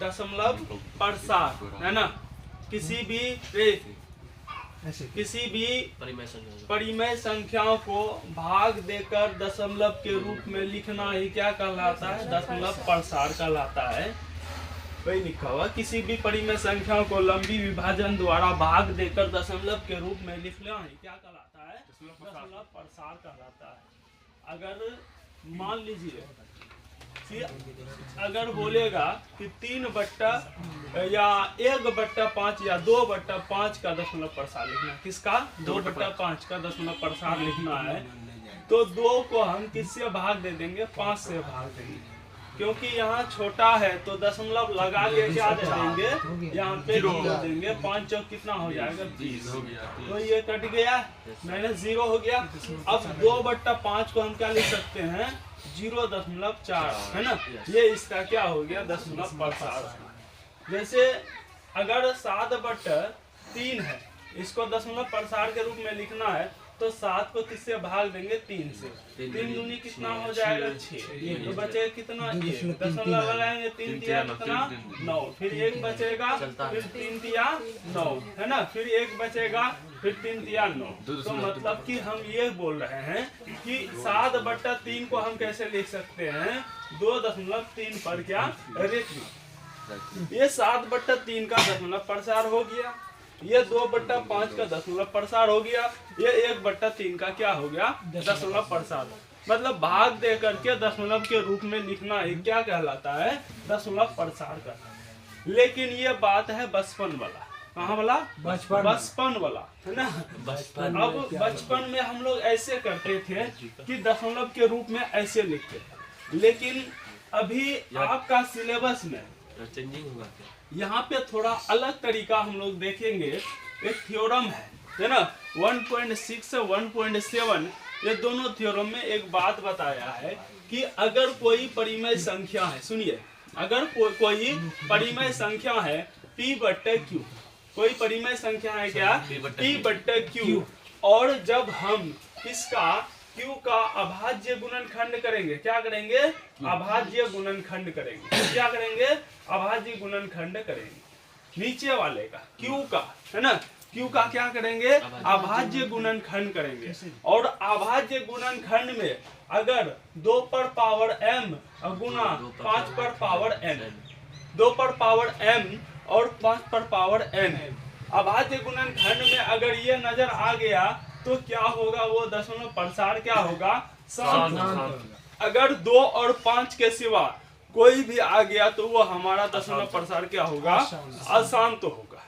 दशमलव प्रसार, है ना। किसी भी परिमेय संख्याओं को भाग देकर दशमलव के रूप में लिखना ही क्या कहलाता है? दशमलव प्रसार कहलाता है। वही लिखा हुआ, किसी भी परिमेय संख्याओं को लंबी विभाजन द्वारा भाग देकर दशमलव के रूप में लिखना ही क्या कहलाता है? दशमलव प्रसार कहलाता है। अगर मान लीजिए कि अगर बोलेगा कि 3/, या 1/5 या 2/5 का दशमलव प्रसार लिखना, किसका? 2/5 का दशमलव प्रसार लिखना है, तो 2 को हम किससे भाग दे देंगे? 5 से भाग देंगे, क्योंकि यहाँ छोटा है तो दशमलव लगा के क्या दे देंगे? यहाँ पे 0 देंगे। 5 चौक कितना हो जाएगा? 20। तो ये कट गया, -0 हो गया। अब 2/5 को हम क्या लिख सकते हैं? 0.4, है ना। ये इसका क्या हो गया? दशमलव प्रसार। जैसे अगर 7/3 है, इसको दशमलव प्रसार के रूप में लिखना है, तो 7 को किससे भाग देंगे? 3 से। 3 दूनी कितना हो जाएगा? 6। तो बचे कितना? 1 दशमलव लगाएंगे, 3 तिया कितना? 9। फिर 1 बचेगा, फिर 3 तिया 9, है ना। फिर 1 बचेगा, फिर 3 तिया 9। तो मतलब कि हम ये बोल रहे हैं कि 7/3 को हम कैसे लिख सकते हैं? 2.3 पर क्या रेख। ये 7/3 का दशमलव प्रसार हो गया, ये 2/5 का दशमलव प्रसार हो गया, ये 1/3 का क्या हो गया? दशमलव प्रसार। मतलब भाग दे करके दशमलव के रूप में लिखना ही क्या कहलाता है? दशमलव प्रसार करना। लेकिन ये बात है बचपन वाला। कहाँ वाला? बचपन वाला, है ना। अब बचपन में हम लोग ऐसे करते थे कि दशमलव के रूप में ऐसे लिखते थे, लेकिन अभी आपका सिलेबस में चेंजिंग होगा। यहाँ पे थोड़ा अलग तरीका हम लोग देखेंगे। एक थ्योरम है ना, 1.6 1.7, ये दोनों थ्योरम में एक बात बताया है कि अगर कोई परिमेय संख्या है, सुनिए, अगर कोई परिमेय संख्या है P/Q, कोई परिमेय संख्या है क्या? P/Q, और जब हम इसका Q का अभाज्य गुणनखंड करेंगे, क्या करेंगे? अभाज्य गुणनखंड करेंगे। क्या करेंगे? अभाज्य गुणनखंड करेंगे। नीचे वाले का Q का, है ना, Q का क्या करेंगे? अभाज्य गुणनखंड करेंगे। और अभाज्य गुणनखंड में अगर 2 पर पावर m गुना 5 पर पावर n, 2 पर पावर m और 5 पर पावर n, अभाज्य गुणनखंड में अगर ये नजर आ गया तो क्या होगा? वो दशमलव प्रसार क्या होगा? शांत होगा। अगर 2 और 5 के सिवा कोई भी आ गया तो वो हमारा दशमलव प्रसार क्या होगा? अशांत होगा।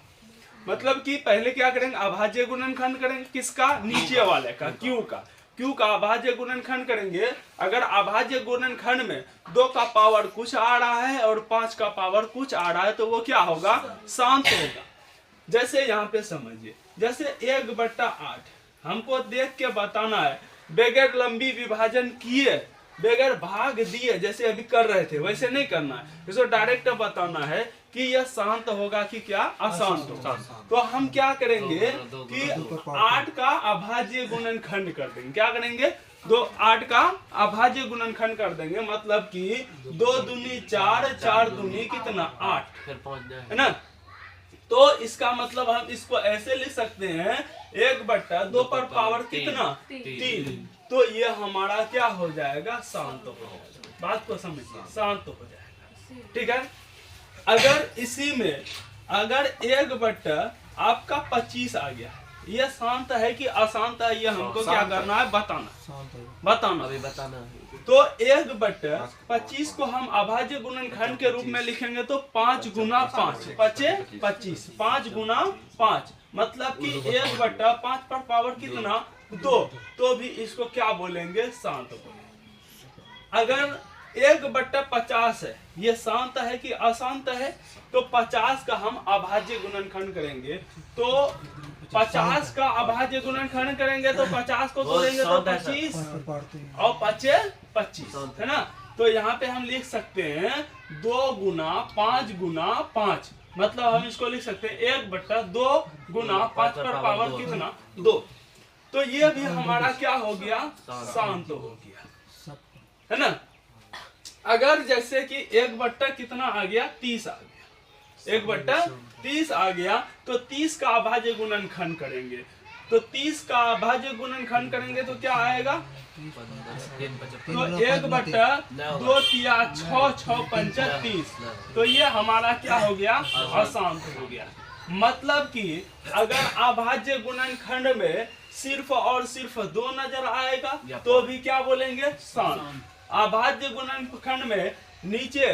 मतलब कि पहले क्या करेंगे? अभाज्य गुणनखंड करेंगे, किसका? नीचे वाले का, Q का अभाज्य गुणनखंड करेंगे। अगर अभाज्य गुणनखंड में 2 का पावर कुछ आ रहा है और 5 का पावर कुछ आ रहा है तो वो क्या होगा? शांत होगा। जैसे यहाँ पे समझिए, जैसे 1/8 हमको देख के बताना है, बगैर लंबी विभाजन किए, बगैर भाग दिए, जैसे अभी कर रहे थे वैसे नहीं करना है। इसको डायरेक्ट बताना है कि यह शांत होगा कि क्या अशांत होगा। तो हम क्या करेंगे कि 8 का अभाज्य गुणनखंड कर देंगे। क्या करेंगे? 8 का अभाज्य गुणनखंड कर देंगे। मतलब कि 2 दूनी 4, 4 दूनी कितना? 8, है ना। तो इसका मतलब हम इसको ऐसे लिख सकते हैं, 1/2 पर पावर कितना? 3। तो ये हमारा क्या हो जाएगा? शांत हो जाएगा। बात को समझिए, शांत हो जाएगा। ठीक है। अगर इसी में अगर 1/25 आपका 25 आ गया, ये शांत है कि अशांत है? ये हमको क्या करना है? बताना अभी बताना। तो 1/25 को हम अभाज्य गुणनखंड के रूप में लिखेंगे तो 5 गुना 5 पचे 25, 5 गुना 5, मतलब कि 1/5 पर पावर कितना? 2। तो भी इसको क्या बोलेंगे? शांत बोलेंगे। अगर 1/50 है, ये शांत है कि अशांत है? तो 50 का हम अभाज्य गुणनखंड करेंगे, तो 50 का अभाज्य गुणनखंड करेंगे तो 50 को तोड़ेंगे तो 25 और 25, है ना। तो यहाँ पे हम लिख सकते हैं 2 गुना 5 गुना 5, मतलब हम इसको लिख सकते हैं 1/2 गुना 5 पर पावर कितना? 2। तो ये भी हमारा क्या हो गया? शांत हो गया, है ना। अगर जैसे कि 1/कितना आ गया? 30 आ गया, 1/30 आ गया। तो 30 का अभाज्य गुणनखंड करेंगे, तो 30 का अभाज्य गुणनखंड करेंगे तो क्या आएगा, तो 1/2 तिया 6 6 पंचा 30। तो ये हमारा क्या हो गया, अशांत हो गया। मतलब कि अगर अभाज्य गुणनखंड में सिर्फ और सिर्फ 2 नजर आएगा तो भी क्या बोलेंगे, शांत। अभाज्य गुणनखंड में नीचे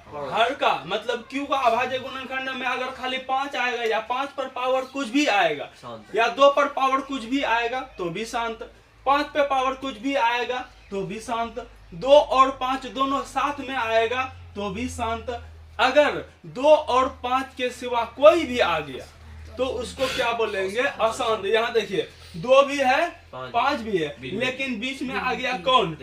हर का मतलब क्यू का अभाज्य गुणनखंड में अगर खाली 5 आएगा या 5 पर पावर कुछ भी आएगा या 2 पर पावर कुछ भी आएगा तो भी शांत, 5 पे पावर कुछ भी आएगा तो भी शांत, 2 और 5 दोनों साथ में आएगा तो भी शांत। अगर 2 और 5 के सिवा कोई भी आ गया तो उसको क्या बोलेंगे, अशांत। यहाँ देखिए 2 भी है 5 भी है, लेकिन बीच में आ गया कौन,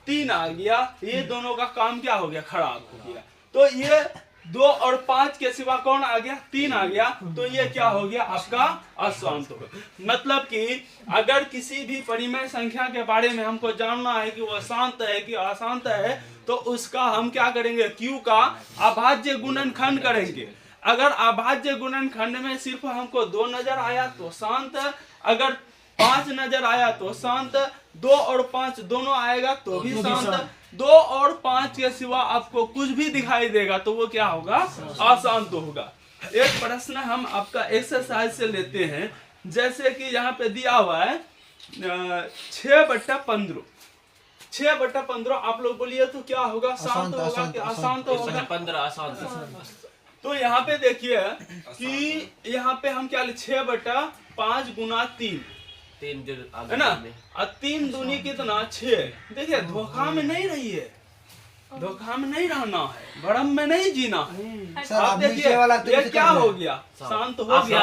3 आ गया। ये दोनों का काम क्या हो गया, खराब हो गया। तो ये 2 और 5 के सिवा कौन आ गया, 3 आ गया। तो ये क्या हो गया, आपका अशांत हो गया। मतलब कि अगर किसी भी परिमेय संख्या के बारे में हमको जानना है कि वो शांत है कि अशांत है, तो उसका हम क्या करेंगे, क्यू का अभाज्य गुणनखंड करेंगे। अगर अभाज्य गुणनखंड में सिर्फ हमको 2 नजर आया तो शांत, अगर 5 नजर आया तो शांत, 2 और 5 दोनों आएगा तो भी शांत, 2 और 5 के सिवा आपको कुछ भी दिखाई देगा तो वो क्या होगा, अशांत होगा। एक प्रश्न हम आपका एक्सरसाइज से लेते हैं, जैसे कि यहाँ पे दिया हुआ है 6/15। 6/15 आप लोग बोलिए तो क्या होगा, शांत होगा कि अशांत होगा, 15 अशांत। तो यहाँ पे देखिए कि यहाँ पे हम क्या 6/5 गुना 3 है ना, और 3 दूनी कितना 6। देखिए धोखा में नहीं रहिए, धोखा में नहीं रहना है, भ्रम में नहीं जीना है। आप देखिए ये क्या हो गया, शांत हो गया।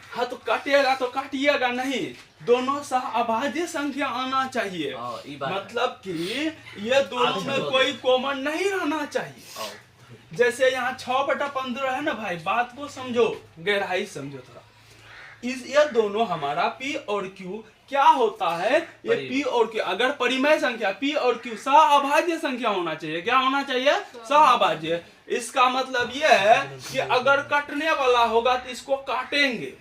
हाँ तो काटिएगा तो काटिएगा नहीं, दोनों सह अभाज्य संख्या आना चाहिए। मतलब कि ये दोनों में कोई कॉमन नहीं रहना चाहिए। जैसे यहाँ 6/15 है ना भाई, बात को समझो, गहराई समझो थोड़ा। ये दोनों हमारा P और Q क्या होता है, ये P और Q अगर परिमेय संख्या P और Q सह-अभाज्य संख्या होना चाहिए। क्या होना चाहिए, सह-अभाज्य। इसका मतलब ये है कि अगर कटने वाला होगा तो इसको काटेंगे,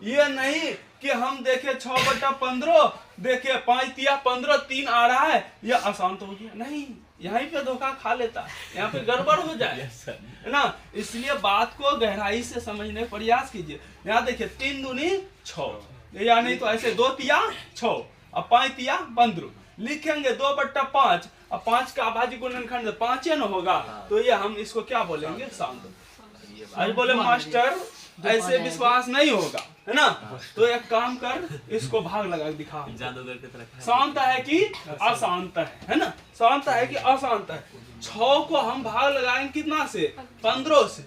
ये नहीं कि हम देखे 6/15 देखे 5 तिया 15 3 आ रहा है, ये अशांत हो गया। नहीं, यहीं पे धोखा खा लेता है, यहाँ पे गड़बड़ हो जाए है ना। इसलिए बात को गहराई से समझने का प्रयास कीजिए। यहाँ देखिए 3 दूनी 6, या नहीं तो ऐसे 2 तिया 6 और 5 तिया 15 लिखेंगे। 2/5 और 5 का अभाज्य गुणनखंड 5 न होगा, तो ये हम इसको क्या बोलेंगे, शांत। आज बोले मास्टर ऐसे विश्वास नहीं होगा है ना, तो एक काम कर, इसको भाग लगा दिखा, शांत है कि अशांत है ना, शांत है कि अशांत है। 6 को हम भाग लगाएंगे कितना से, 15 से।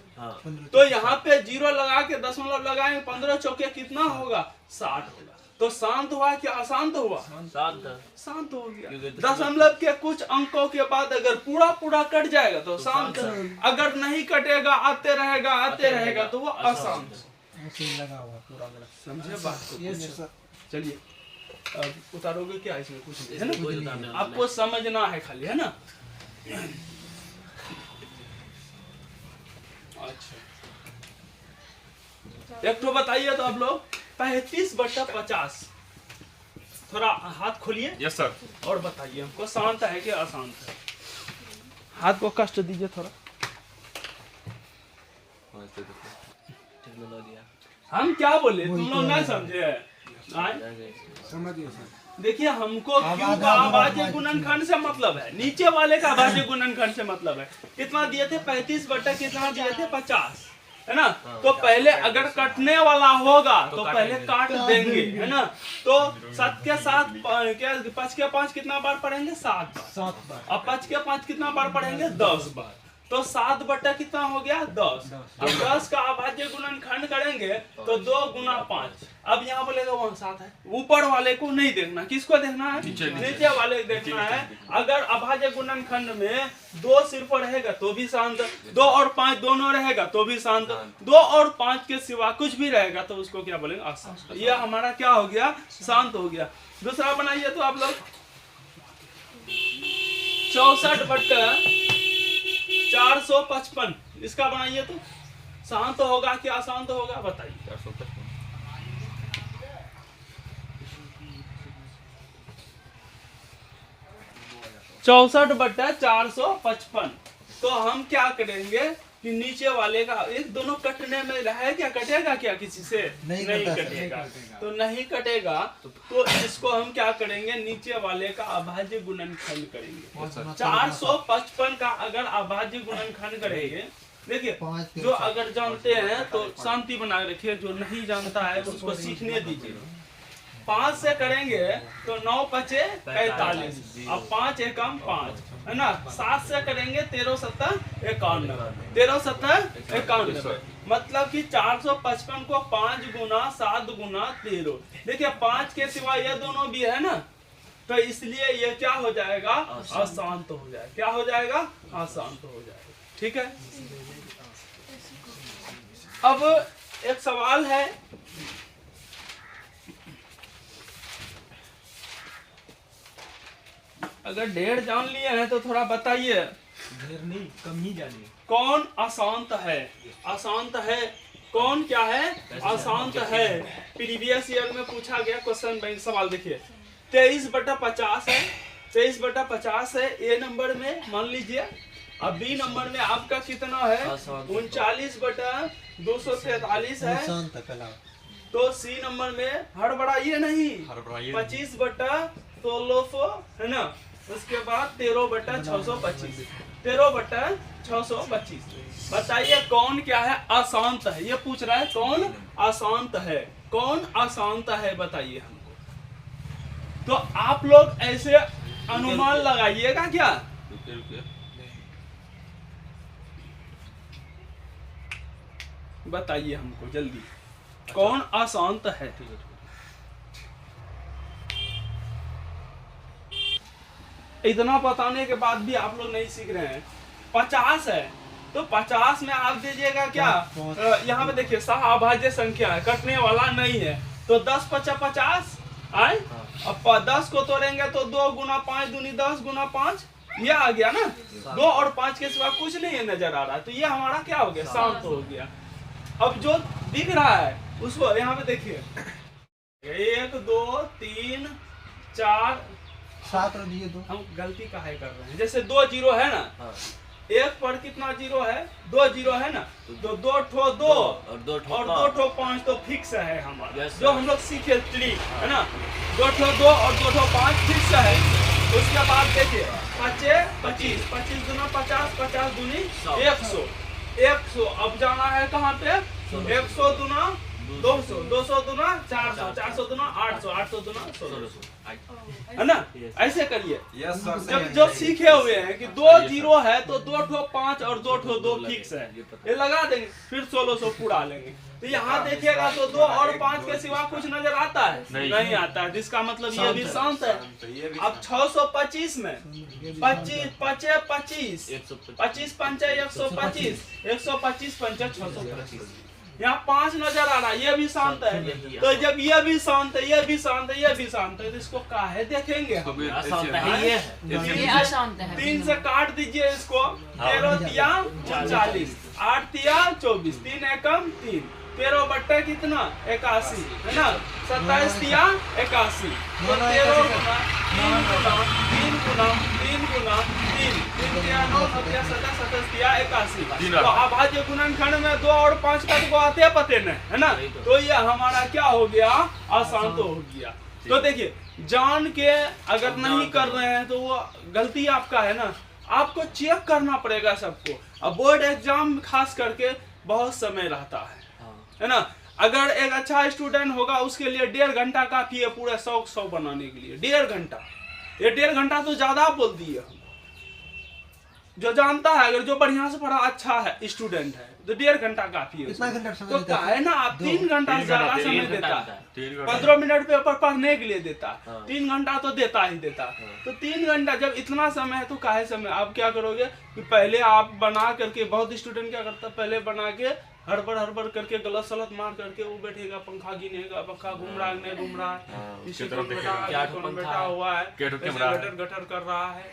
तो यहाँ पे 0 लगा के दशमलव लगाएंगे, 15 चौके कितना होगा, 60 होगा। तो शांत हुआ कि अशांत हुआ, शांत हो गया। दशमलव के कुछ अंकों के बाद अगर पूरा कट जाएगा तो शांत, अगर नहीं कटेगा आते रहेगा तो वो अशांत। समझे बात को? चलिए अब उतारोगे क्या इसमें, कुछ है ना, आपको समझना है खाली, है ना। अच्छा एक तो बताइए तो आप लोग 35/50, थोड़ा हाथ खोलिए। Yes sir. और बताइए हमको शांत है कि अशांत है, हाथ को कष्ट दीजिए थोड़ा। हम क्या बोले, तुम लोग नहीं समझे। समझिए सर। देखिए हमको क्यू का अभाज्य गुणनखंड से मतलब है, नीचे वाले का अभाज्य गुणनखंड से मतलब है। कितना दिए थे, 35 कितना दिए थे, 50 है ना। तो पहले अगर कटने वाला होगा तो पहले काट देंगे है ना। तो 7 के 7 क्या 5 के 5 कितना बार पढ़ेंगे, 7 बार। अब 5 के 5 कितना बार पढ़ेंगे, 10 बार। तो 7 बटा कितना हो गया, 10। अब 10 का अभाज्य गुणनखंड करेंगे तो 2 गुना 5। अब यहाँ बोलेगा वहाँ 7 है, ऊपर वाले को नहीं देखना, किसको देखना है, नीचे वाले को देखना है। अगर अभाज्य गुणनखंड में 2 सिर्फ रहेगा तो भी शांत, 2 और 5 दोनों रहेगा तो भी शांत, 2 और 5 के सिवा कुछ भी रहेगा तो उसको क्या बोलेंगे, अशांत। ये हमारा क्या हो गया, शांत हो गया। दूसरा बनाइए तो आप लोग 64/455 इसका बनाइए तो शांत होगा कि अशांत होगा बताइए। 64/455। तो हम क्या करेंगे कि नीचे वाले का एक दोनों कटने में रहे, क्या कटेगा क्या किसी से? नहीं कटेगा। तो नहीं कटेगा तो इसको हम क्या करेंगे, नीचे वाले का अभाज्य गुणनखंड करेंगे। 455 का अगर अभाज्य गुणनखंड करेंगे, देखिए जो अगर जानते हैं तो शांति बनाए रखिए, जो नहीं जानता है उसको सीखने दीजिए। 5 से करेंगे तो 9 पचे 45, अब 5 एकम 5 है ना। 7 से करेंगे 13 7 91, 13 7 91, मतलब कि 455 को 5 गुना 7 गुना 13। देखिए 5 के सिवा ये दोनों भी है ना, तो इसलिए ये क्या हो जाएगा, अशांत हो जाएगा। क्या हो जाएगा, अशांत हो जाएगा। ठीक है। अब एक सवाल है, अगर ढेर जान लिए हैं तो थोड़ा बताइए। ढेर नहीं, कम ही जानिए। कौन अशांत है? अशांत है कौन, क्या है, अशांत है। प्रीवियस ईयर में पूछा गया क्वेश्चन बैंक सवाल। देखिए 23/50 है, 23/50 है ए नंबर में मान लीजिए। अब बी नंबर में आपका कितना है, 39/243 है। तो सी नंबर में हड़बड़ाइए नहीं, 25/1600 है ना। उसके बाद 13/625, 13/625। बताइए कौन क्या है, अशांत है। ये पूछ रहा है कौन अशांत है, कौन अशांत है बताइए हमको। तो आप लोग ऐसे अनुमान लगाइएगा क्या। बताइए हमको जल्दी, कौन अशांत है। इतना बताने के बाद भी आप लोग नहीं सीख रहे हैं। 50 है तो 50 में आप दीजिएगा क्या, यहाँ पे देखिए सहाभाज्य संख्या है, कटने वाला नहीं है। तो 10 × 50 आए। अब 10 को तोड़ेंगे तो 2 गुना 5 दूनी 10 गुना 5, ये आ गया ना। 2 और 5 के सिवा कुछ नहीं नजर आ रहा, तो ये हमारा क्या हो गया, शांत हो गया। अब जो दिख रहा है उसको यहाँ पे देखिए, 1 2 3 4 7 दिए दो। हम गलती काहे कर रहे हैं, जैसे 2 जीरो है ना, एक पर कितना जीरो है, 2 जीरो है ना। तो 2 ठो 2 और 2 ठो 5 तो फिक्स है हमारा, जो हम लोग सीखे ट्रिक है ना। 2 ठो 2 और 2 ठो 5 फिक्स है। उसके बाद देखिए 5 25, 25 गुना 50, 50 दूनी 100, 100। अब जाना है कहाँ पे, 100 दुना 200, 200 दुना 400, 400 दुना 800, 800 दुना 1600, है ना। ऐसे करिए। जब जो सीखे हुए हैं कि 2 जीरो है तो 2 ठो 5 और 2 ठो 2 फिक्स है, ये लगा देंगे, फिर 1600 पूरा लेंगे। तो यहाँ देखिएगा तो 2 और 5 के सिवा कुछ नजर आता है, नहीं आता है, जिसका मतलब ये भी शांत है। अब 625 में 25 5 25, 25 5 125, 125 5 625, यहाँ 5 नजर आ रहा है, ये भी शांत है। तो जब ये भी शांत है, ये भी शांत है, ये भी शांत है, तो इसको काहे देखेंगे हम। अशांत है। 3 से काट दीजिए इसको, 13 तिया 40, 8 तिया 24, 3 एकम 3, 13 बट्टे कितना 81 है ना। 27 तिया 81, तो 13 गुना 3 गुना 3 गुना 3 गुना 3, 3 तिया 9, 7 तिया 81। तो अभाज्य गुणनखंड में 2 और 5 का तो आते पते नहीं है ना। तो ये हमारा क्या हो गया, अशांत हो गया। तो देखिए जान के अगर नहीं कर रहे हैं तो वो गलती आपका है ना, आपको चेक करना पड़ेगा सबको। अब बोर्ड एग्जाम खास करके बहुत समय रहता है ना। अगर एक अच्छा स्टूडेंट होगा उसके लिए 1.5 घंटा काफी है पूरे 100 बनाने के लिए। 1.5 घंटा, ये 1.5 घंटा तो ज्यादा बोल दिए हम। जो जानता है, अगर जो बढ़िया से पढ़ा अच्छा है स्टूडेंट है तो 1.5 घंटा काफी है। कितना घंटा समय तो देता है ना, आप 3 घंटा ज्यादा समय देता है। 15 मिनट पेपर पढ़ने के लिए देता, 3 घंटा तो देता ही देता। तो 3 घंटा जब इतना समय है तो काहे समय। आप क्या करोगे कि पहले आप बना करके, बहुत स्टूडेंट क्या करता है, पहले बना के हड़बड़ करके गलत सलत मार करके वो बैठेगा, पंखा गिनेगा, पंखा घूम रहा है नहीं घूम रहा है, किसी को बैठा हुआ है, गटर कर रहा है,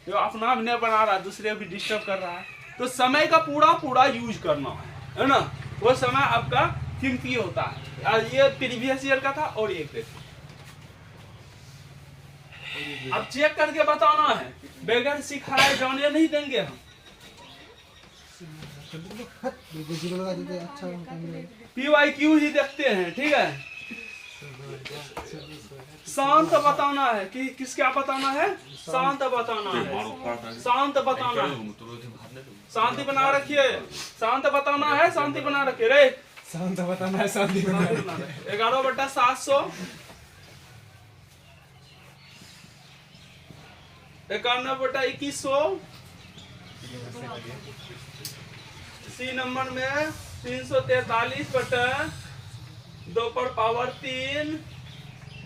जो अपना भी नहीं बना रहा, दूसरे भी डिस्टर्ब कर रहा है। तो समय का पूरा पूरा यूज करना है ना, वो समय आपका कीमती होता है। ये प्रीवियस ईयर का था और ये देखिए अब चेक करके बताना है, बगैर सिखाए जाने नहीं देंगे हम। अच्छा PYQ ही देखते हैं, ठीक है। शांत बताना है कि किस क्या बताना है, शांत बताना है, शांत बताना है, शांति बना रखिए, शांत बताना है, शांति बना रखिए रे, शांत बताना है, शांति बनाना है। 11/700 91/2100 सी नंबर में 343/2/3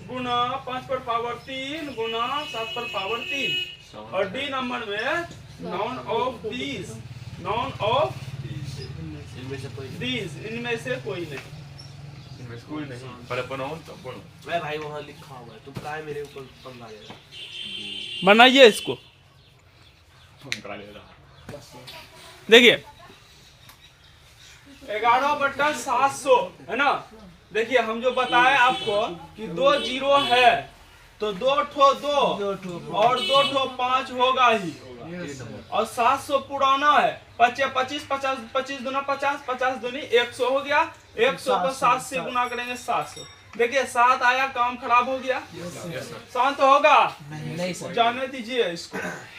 गुना 5/3 गुना 7/3 और डी नंबर में none of these, none of these, इनमें से कोई नहीं। मैं भाई वहाँ लिखा हुआ है, तुम क्या है मेरे ऊपर पंगा ले रहा है? बनाइए इसको, देखिए 11/700 है ना। देखिए हम जो बताए आपको कि 2 जीरो है तो 2 ठो 2 और 2 ठो 5 होगा ही, और 700 पुराना है, 25 50 25 दूना 50 50 दूनी 100 हो गया, 100 को 7 से गुना करेंगे 700। देखिए 7 आया, काम खराब हो गया, शांत होगा नहीं सर, जाने दीजिए इसको,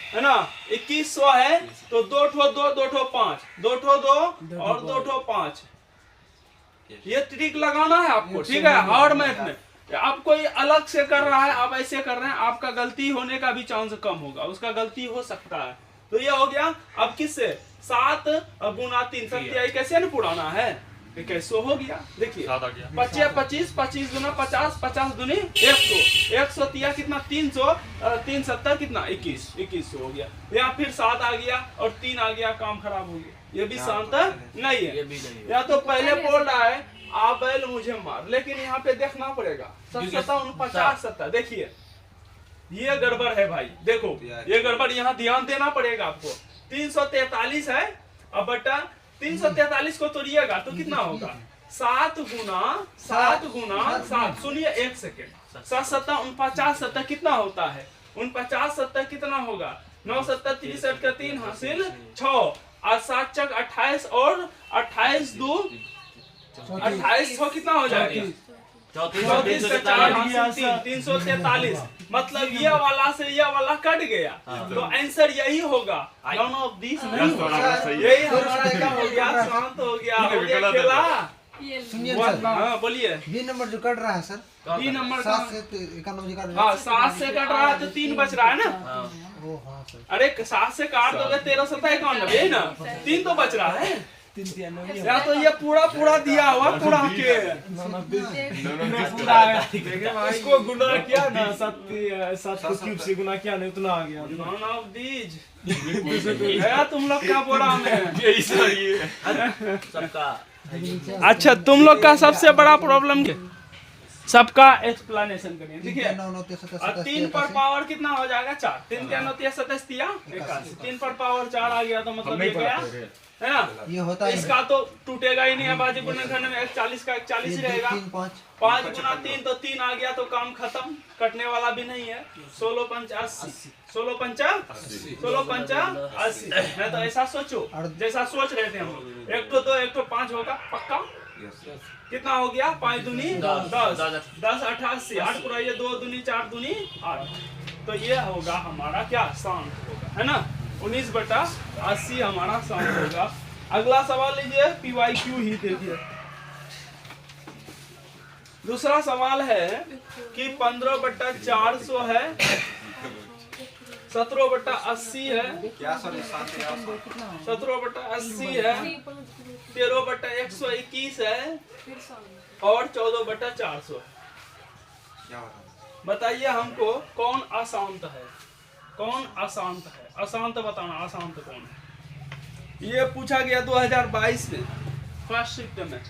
है ना। 2100 है तो 2 ठो 2 2 ठो 5 2 ठो 2 और 2 ठो 5, ये ट्रिक लगाना है आपको, ठीक है। और मैथ में आप कोई अलग से कर रहा है, आप ऐसे कर रहे हैं, आपका गलती होने का भी चांस कम होगा, उसका गलती हो सकता है। तो ये हो गया। अब किससे 7 गुना 3 सत्याई कैसे न पुराना है, 2100 हो गया। देखिए 25 25 गुना 50 50 दूनी 100 100 तिया कितना 300 3 70 कितना 2100 हो गया। या फिर 7 आ गया और 3 आ गया, काम खराब हो गया, ये भी शांत नहीं है। या तो पहले बोल रहा है आप बैल मुझे मार, लेकिन यहाँ पे देखना पड़ेगा 49 70। देखिए ये गड़बड़ है भाई, देखो ये गड़बड़, यहाँ ध्यान देना पड़ेगा आपको। 343 है, अब बटा 343 को तोड़िएगा तो कितना होगा 7 गुना 7। सुनिए 1 सेकेंड, 7 7 49 70 कितना होता है, 49 70 कितना होगा 9 70 63 का 3 हासिल 6 और 7 चक 28 और 28 2 28 6 कितना हो जाएगा 34 से 4 हासिल 343। मतलब ये वाला से ये वाला कट गया, तो आंसर यही होगा, नॉन ऑफ दिस नहीं होगा। यही हमारा क्या हो गया, शांत हो गया खेला। सुनिए सर, हाँ बोलिए। बी नंबर जो कट रहा है सर, बी नंबर 7 से 91 हाँ 7 से कट रहा है तो 3 बच रहा है ना। ओ हाँ सर, अरे 7 से काट दोगे 13 7 91 है ना, 3 तो बच रहा है। या तो ये पूरा पूरा दिया हुआ पूरा के इसको गुना किया ना, 7 को क्यूब से गुना किया, नहीं उतना आ गया। नॉन ऑफ दीज है तुम लोग का बोरा में। सबका अच्छा तुम लोग का सबसे बड़ा प्रॉब्लम सबका एक्सप्लेनेशन करिए। देखिए 3 पर पावर कितना हो जाएगा 4, 3 के 9 27 81, 3 पर पावर 4 आ गया तो मतलब ये गया है ना। ये होता है इसका तो टूटेगा ही नहीं है, बाजी गुणनखंड में 40 का 41 ही रहेगा। 5 गुना 3 तो 3 आ गया तो काम खत्म, कटने वाला भी नहीं है। 16 5 80 16 5 80। मैं तो ऐसा सोचो जैसा सोच रहे थे हम लोग, 1 तो 2 1 तो 5 होगा पक्का। कितना हो गया 5 दूनी 10 10 88 8 पुराइए 2 दूनी 4 दूनी 8। तो ये होगा हमारा क्या शांत होगा, है ना। 19/80 हमारा शांत होगा। अगला सवाल लीजिए, PYQ ही देखिए। दूसरा सवाल है कि 15/400 है, 17/80 है, 17/80 है, 13/121 है और 14/400 है। बताइए हमको कौन अशांत है, कौन अशांत है, अशांत बताना, अशांत कौन है। ये पूछा गया 2022 में फर्स्ट शिफ्ट में,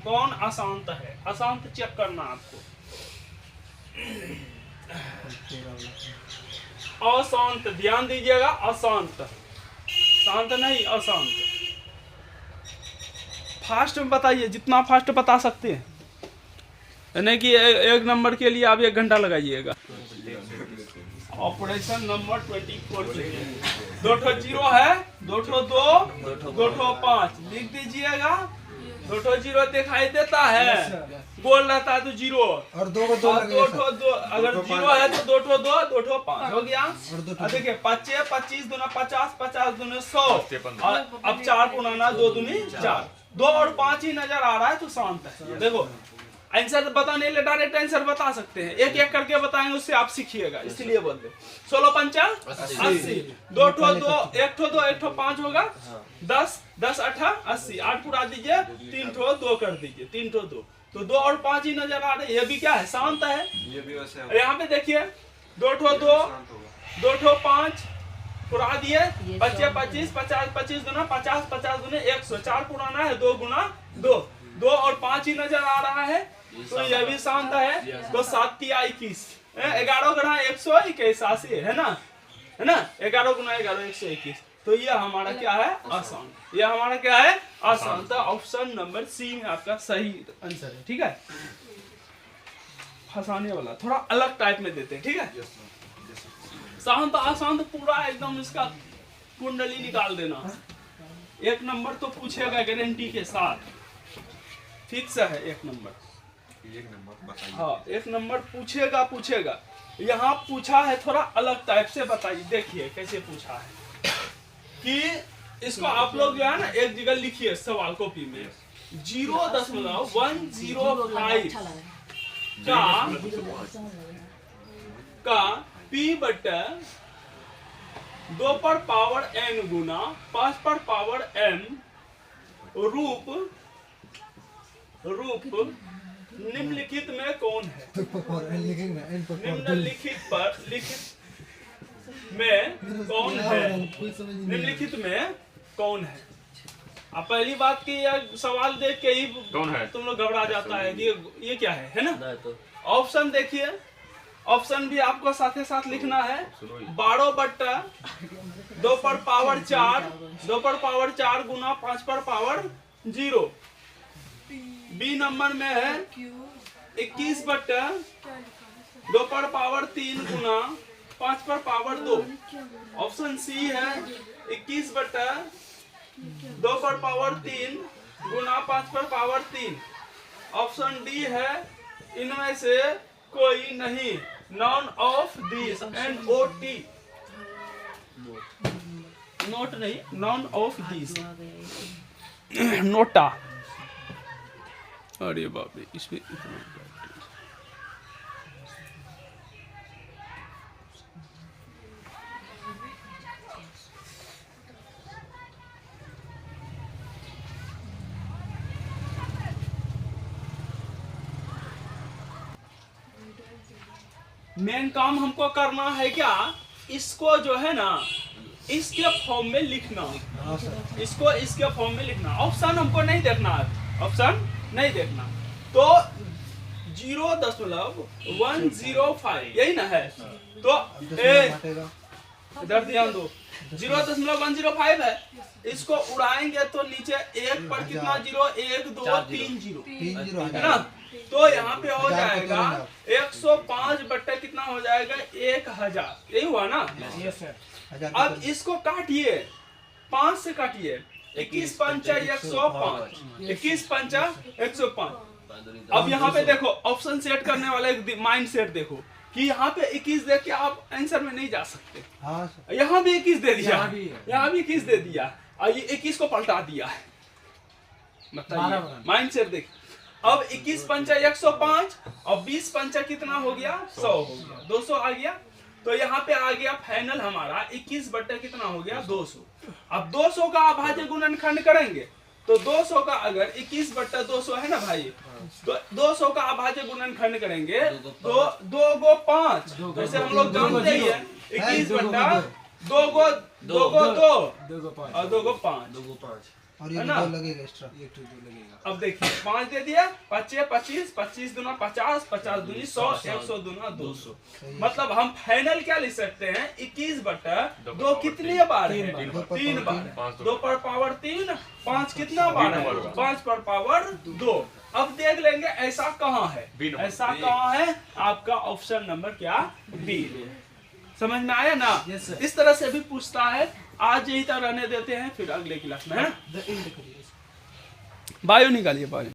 कौन अशांत है। अशांत चेक करना आपको। अशांत ध्यान दीजिएगा, अशांत शांत नहीं, अशांत। फास्ट में बताइए, जितना फास्ट बता सकते हैं, यानी कि एक नंबर के लिए आप 1 घंटा लगाइएगा। ऑपरेशन नंबर 24 के लिए 2 ठो 0 है, 2 ठो 2, 2 ठो 5 लिख दीजिएगा। 2 ठो 0 दिखाई देता है, गोल रहता है तो 0, और 2 को 2 और 2 ठो 2, अगर 0 है तो 2 ठो 2, 2 ठो 5 हो गया। और 2 अब देखिए 25, 25 दूना 50, 50 दूना 100, और अब 4 पुराना 2 दूनी 4, 2 और 5 ही नजर आ रहा है तो शांत है। देखो आंसर बताने ले डायरेक्ट आंसर बता सकते हैं, एक एक करके बताएंगे, उससे आप सीखिएगा, इसलिए बोलते 16 पंचा 80, 2 ठो 2, 1 ठो 2, 1 ठो 5 होगा 10, 10 8 80, 8 पूरा दीजिए, 3 ठो 2 कर दीजिए, 3 ठो 2, तो 2 और 5 ही नजर आ रहे, ये भी क्या है, शांत है। ये भी वैसे यहाँ पे देखिए 2 ठो 2, 2 ठो 5 पूरा दिए, 25 25 50, 25 गुना 50, 50 गुना 100, 4 पुराना है, 2 गुना 2, 2 और 5 ही नजर आ रहा है, तो यह भी शांत है। तो 7 तिया 21, 11 गुना 121 80 है ना, 11 गुना 11 121, तो यह हमारा क्या है, अशांत। यह हमारा क्या है, अशांत। ऑप्शन नंबर सी में आपका सही आंसर है। ठीक है, फंसाने वाला थोड़ा अलग टाइप में देते हैं। ठीक है, शांत अशांत पूरा एकदम इसका कुंडली निकाल देना। 1 नंबर तो पूछेगा गारंटी के साथ, फिक्स है 1 नंबर। हाँ 1 नंबर पूछेगा। यहाँ पूछा है थोड़ा अलग टाइप से, बताइए देखिए कैसे पूछा है कि इसको आप लोग जो है ना एक जगह लिखिए सवाल कॉपी में, 0.105 का p बटा 2 पर पावर n गुना 5 पर पावर m रूप निम्नलिखित में कौन है। निम्नलिखित में कौन है, निम्नलिखित में कौन है। अब पहली बात की यह सवाल देख के ही कौन है तुम लोग घबरा जाता है कि ये क्या है ना। ऑप्शन देखिए, ऑप्शन भी आपको साथ साथ लिखना है। 12 बट्टा 2 पर पावर 4, 2 पर पावर 4 गुना 5 पर पावर 0। बी नंबर में है 21 बट्टा 2 पर पावर 3 गुना 5 पर पावर 2। ऑप्शन सी है 21 बट्टा 2 पर पावर 3 गुना 5 पर पावर 3। ऑप्शन डी है इनमें से कोई नहीं, none of this, NOT, note नहीं, नॉन ऑफ दिस, नोटा। अरे बाप रे, इसमें मेन काम हमको करना है क्या, इसको जो है ना इसके फॉर्म में लिखना, इसको इसके फॉर्म में लिखना। ऑप्शन हमको नहीं देखना है, ऑप्शन नहीं देखना। तो 0.105 यही ना है, तो इधर ध्यान दो, 0.105 है। इसको उड़ाएंगे तो नीचे 1 पर कितना 0, 1 2 3 0 है ना, तो यहाँ पे हो जाएगा 105 बट्टे कितना हो जाएगा 1000, यही हुआ ना। अब इसको काटिए, 5 से काटिए, 21 पंचा 105, 21 पंचा 105। अब यहाँ पे देखो ऑप्शन सेट करने वाला एक माइंड सेट देखो कि यहाँ पे 21 देख के आप आंसर में नहीं जा सकते। यहाँ भी 21 दे दिया, यहाँ भी 21 दे दिया, और ये 21 को पलटा दिया है। बताइए माइंड सेट देख। अब 21 पंचा 105 और 20 पंचा कितना हो गया 100 हो गया, 200 आ गया। तो यहाँ पे आ गया फाइनल हमारा 21 बट्टे कितना हो गया 200। अब 200 का अभाज्य गुणनखंड करेंगे तो 200 का अगर 21 बट्टा 200 है ना भाई, तो 200 का अभाज्य गुणनखंड करेंगे तो 2 गो 5, जैसे हम लोग जानते ही है 21 बट्टा 2 गो 2 और 2 गो 5। और ये है ना? दो लगेगा एक्स्ट्रा। अब देखिए 5 दे दिया, 5 25, 25 दूना 50, 50 दूनी 100, 100 दूना 200। मतलब हम फाइनल क्या लिख सकते हैं, 21 बटा 2 कितने बार है, 3 बार। 2 पर पावर 3, 5 कितना बार है, 5 पर पावर 2। अब देख लेंगे ऐसा कहाँ है, ऐसा कहाँ है, आपका ऑप्शन नंबर क्या, बी। समझ में आया ना? इस तरह से भी पूछता है। आज यही तरह रहने देते हैं, फिर अगले क्लास में है। बायो निकालिए बायो।